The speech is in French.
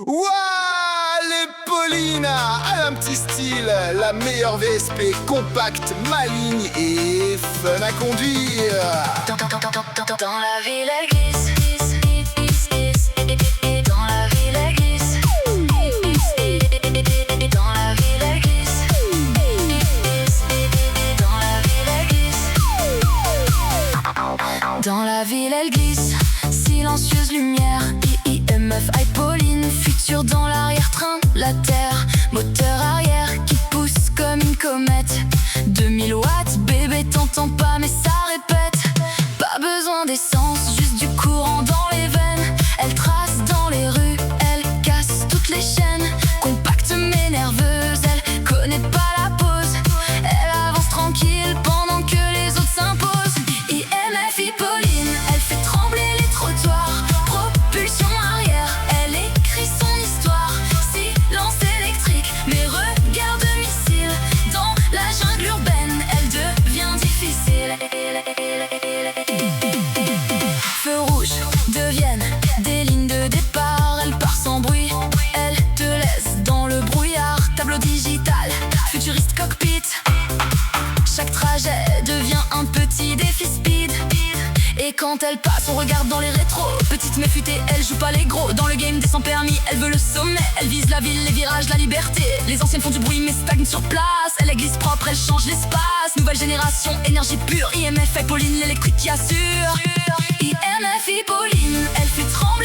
Ouah, les Paulina, elle a un petit style, la meilleure VSP, compacte, maligne et fun à conduire. Dans la ville elle glisse. Dans la ville elle glisse. Dans la ville elle glisse. Dans la ville elle glisse. Dans la ville elle glisse. Silencieuse lumière, IMF, Pauline, futur dans l'arrière-train, la terre, moteur arrière qui pousse comme une comète. 2000 watts, bébé t'entends pas mais ça répète. Pas besoin d'essence, juste du courant dans les veines. Elle trace dans les rues, elle casse toutes les chaînes. Compacte mais nerveuse, elle connaît pas la pause. Elle avance tranquille pendant que les autres s'imposent. IMF, Pauline, elle fait trembler les trottoirs. Propulsion arrière, elle écrit son histoire. Silence électrique, mais regard de missile. Dans la jungle urbaine, elle devient difficile. Feux rouges deviennent des lignes de départ. Elle part sans bruit, elle te laisse dans le brouillard. Tableau digital, futuriste cockpit. Chaque trajet devient un petit défi speed. Et quand elle passe, on regarde dans les rétros. Petite mais futée, elle joue pas les gros. Dans le game des sans permis, elle veut le sommet. Elle vise la ville, les virages, la liberté. Les anciennes font du bruit mais stagnent sur place. Elle glisse propre, elle change l'espace. Nouvelle génération, énergie pure. IMF, Pauline, l'électrique qui assure. IMF, Pauline, elle fait trembler